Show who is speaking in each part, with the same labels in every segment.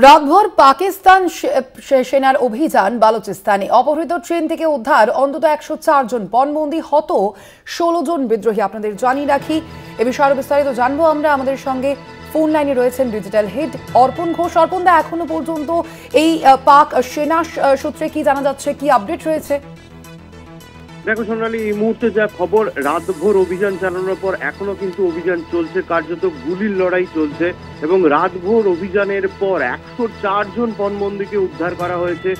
Speaker 1: রাতভর পাকিস্তান সেনার অভিযান বালুচিস্তানে অপহৃত ট্রেন থেকে উদ্ধার অন্তত ১০৪ জন, পণবন্দী হত ১৬ জন বিদ্রোহী। আপনাদের জানিয়ে রাখি, এ বিষয়ে আরো বিস্তারিত জানবো আমরা। আমাদের সঙ্গে ফোন লাইনে রয়েছেন ডিজিটাল হেড অর্পণ ঘোষ। অর্পণদা, এখনো পর্যন্ত এই পাক সেনা সূত্রে কি জানা যাচ্ছে, কি আপডেট রয়েছে?
Speaker 2: দেখো সোনালী, এই মুহূর্তে যা খবর, রাতভর অভিযান চালানোর পর এখনো কিন্তু অভিযান চলছে, কার্যত গুলির লড়াই চলছে। এবং রাতভর অভিযানের পর ১০৪ জন পণবন্দীকে উদ্ধার করা হয়েছে,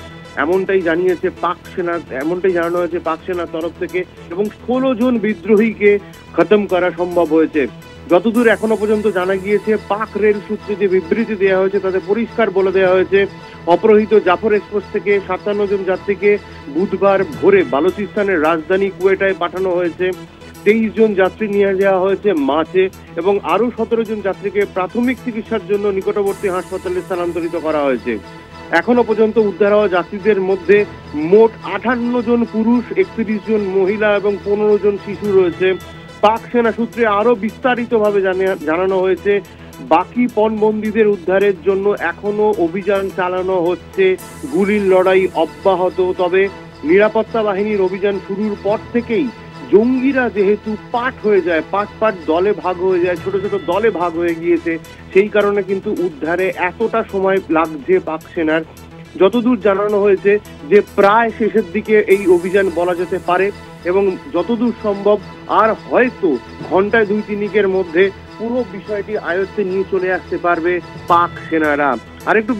Speaker 2: এমনটাই জানানো হয়েছে পাক সেনার তরফ থেকে। এবং ১৬ জন বিদ্রোহীকে খতম করা সম্ভব হয়েছে। যতদূর এখনো পর্যন্ত জানা গিয়েছে, পাক রেল সূত্রে যে বিবৃতি দেওয়া হয়েছে তাতে পরিষ্কার বলে দেওয়া হয়েছে, অপহৃত জাফর এক্সপ্রেস থেকে ৫৭ জন যাত্রীকে বুধবার ভোরে বালুচিস্তানের রাজধানী কুয়েটায় পাঠানো হয়েছে। ২৩ জন যাত্রী নিয়ে যাওয়া হয়েছে মাঝে, এবং আরো ১৭ জন যাত্রীকে প্রাথমিক চিকিৎসার জন্য নিকটবর্তী হাসপাতালে স্থানান্তরিত করা হয়েছে। এখনো পর্যন্ত উদ্ধার হওয়া যাত্রীদের মধ্যে মোট ৫৮ জন পুরুষ, ৩১ জন মহিলা এবং ১৫ জন শিশু রয়েছে। পাক সেনা সূত্রে আরো বিস্তারিতভাবে জানানো হয়েছে, বাকি পণবন্দীদের উদ্ধারের জন্য এখনো অভিযান চালানো হচ্ছে, গুলির লড়াই অব্যাহত। তবে নিরাপত্তা বাহিনীর অভিযান শুরুর পর থেকেই জঙ্গিরা যেহেতু পাট দলে ভাগ হয়ে যায়, ছোট ছোট দলে ভাগ হয়ে গিয়েছে, সেই কারণে কিন্তু উদ্ধারে এতটা সময় লাগছে পাক সেনার। যতদূর জানানো হয়েছে যে প্রায় শেষের দিকে এই অভিযান বলা যেতে পারে, এবং যতদূর সম্ভব আর হয়তো ঘন্টায় ২-৩ মধ্যে পুরো বিষয়টি আয়ত্তে নিয়ে চলে আসতে পারবে পাক সেনারা। আর একটু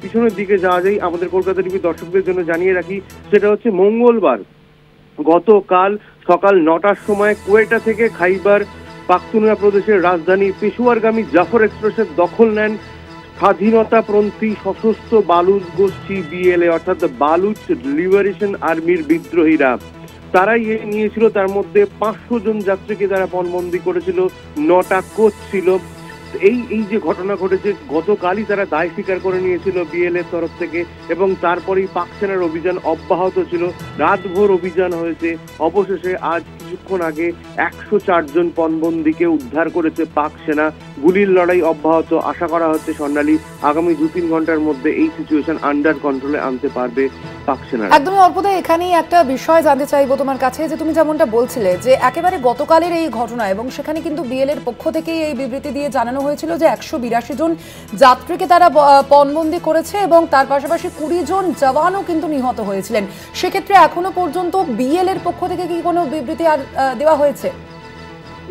Speaker 2: পিছনের দিকে যাওয়া যায়, আমাদের কলকাতা টিভি দর্শকদের জন্য জানিয়ে রাখি, সেটা হচ্ছে মঙ্গলবার গতকাল সকাল ৯টার সময় কুয়েটা থেকে খাইবার পাখতুনখোয়া প্রদেশের রাজধানী পেশোয়ারগামী জাফর এক্সপ্রেসের দখল নেন স্বাধীনতাপন্থী সশস্ত্র বালুচ গোষ্ঠী বিএলএ, অর্থাৎ বালুচ লিবারেশন আর্মির বিদ্রোহীরা। তারাই নিয়েছিল, তার মধ্যে ৫০০ জন যাত্রীকে তারা পণবন্দী করেছিল, ৯টা কোচ ছিল। এই যে ঘটনা ঘটেছে, গতকালই তারা দায় স্বীকার করে নিয়েছিল বিএলএ তরফ থেকে, এবং তারপরেই পাক সেনার অভিযান অব্যাহত ছিল। রাতভর অভিযান হয়েছে, অবশেষে আজ কিছুক্ষণ আগে ১০৪ জন পণবন্দীকে উদ্ধার করেছে পাক সেনা। গুলির লড়াই অব্যাহত, আশা করা হচ্ছে স্বর্ণালী আগামী ২-৩ ঘন্টার মধ্যে এই সিচুয়েশন আন্ডার কন্ট্রোলে আনতে পারবে পাক সেনা।
Speaker 1: একদমই অর্পদা, এখানেই একটা বিষয় জানতে চাইবো তোমার কাছে, যে তুমি যেমনটা বলছিলে যে একেবারে গতকালের এই ঘটনা, এবং সেখানে কিন্তু বিএলএর পক্ষ থেকে এই বিবৃতি দিয়ে জানানো হয়েছিল যে ১৮২ জন যাত্রীকে তারা পণবন্দী করেছে, এবং তার পাশাপাশি ২০ জন জওয়ানও কিন্তু নিহত হয়েছিলেন। সেক্ষেত্রে এখনো পর্যন্ত বিএলএর পক্ষ থেকে কি কোনো বিবৃতি আর দেওয়া হয়েছে?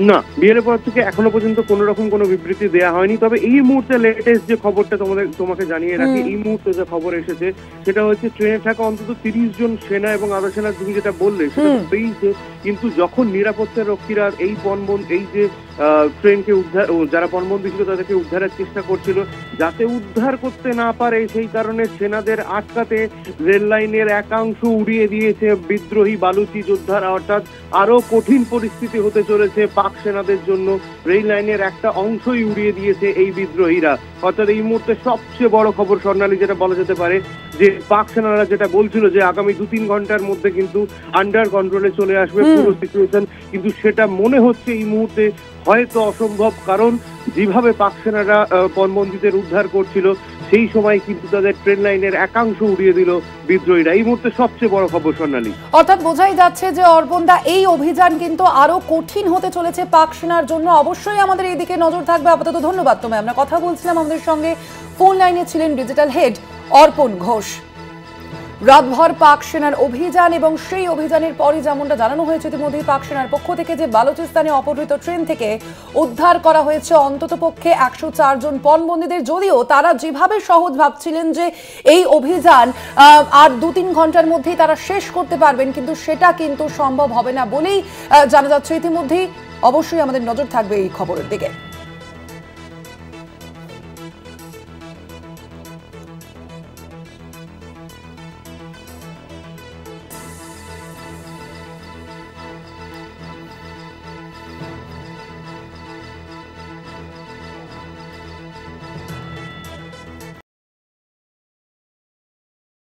Speaker 2: না, বিএলএ পক্ষ থেকে এখনো পর্যন্ত কোন রকম কোনো বিবৃতি দেওয়া হয়নি। তবে এই মুহূর্তে লেটেস্ট যে খবরটা তোমাকে জানিয়ে রাখি, এই মুহূর্তে যে খবর এসেছে সেটা হচ্ছে ট্রেনে থাকা অন্তত ৩০ জন সেনা এবং আধা সেনা, তুমি যেটা বললে সেটা পেয়েছে, কিন্তু যখন নিরাপত্তা রক্ষীরা এই যে ট্রেনকে উদ্ধার, যারা পণবন্দী ছিল তাদেরকে উদ্ধারের চেষ্টা করছিল, যাতে উদ্ধার করতে না পারে সেই কারণে সেনাদের আটকাতে রেল লাইনের একাংশ উড়িয়ে দিয়েছে বিদ্রোহী বালুচি যোদ্ধারা। অর্থাৎ আরো কঠিন পরিস্থিতি হতে চলেছে পাক সেনাদের জন্য, রেল লাইনের একটা অংশই উড়িয়ে দিয়েছে এই বিদ্রোহীরা। অর্থাৎ এই মুহূর্তে সবচেয়ে বড় খবর স্বর্ণালী যেটা বলা যেতে পারে, যে পাক সেনারা যেটা বলছিল যে আগামী ২-৩ ঘন্টার মধ্যে কিন্তু আন্ডার কন্ট্রোলে চলে আসবে পুরো সিচুয়েশন, কিন্তু সেটা মনে হচ্ছে এই মুহূর্তে হয়তো অসম্ভব। কারণ যেভাবে পাক সেনারা পণবন্দীদের উদ্ধার করছিল, সেই সময় কিন্তু তাদের ট্রেন লাইনের একাংশ উড়িয়ে দিল বিদ্রোহীরা। এই মুহূর্তে সবচেয়ে বড় খবর স্বর্ণালী।
Speaker 1: অর্থাৎ বোঝাই যাচ্ছে যে অর্পণদা, এই অভিযান কিন্তু আরো কঠিন হতে চলেছে পাক সেনার জন্য। অবশ্যই আমাদের এই দিকে নজর থাকবে। আপাতত ধন্যবাদ তোমায়। আমরা কথা বলছিলাম, আমাদের সঙ্গে ফোন লাইনে ছিলেন ডিজিটাল হেড অর্পণ ঘোষ। রাতভর পাক সেনার অভিযান, এবং সেই অভিযানের পরই যেমনটা জানানো হয়েছে ইতিমধ্যেই পাক সেনার পক্ষ থেকে, যে বালুচিস্তানে অপহৃত ট্রেন থেকে উদ্ধার করা হয়েছে অন্ততপক্ষে ১০৪ জন পণবন্দীদের। যদিও তারা যেভাবে সহজ ভাবছিলেন যে এই অভিযান আর ২-৩ ঘন্টার মধ্যেই তারা শেষ করতে পারবেন, কিন্তু সেটা কিন্তু সম্ভব হবে না বলেই জানা যাচ্ছে ইতিমধ্যেই। অবশ্যই আমাদের নজর থাকবে এই খবরের দিকে।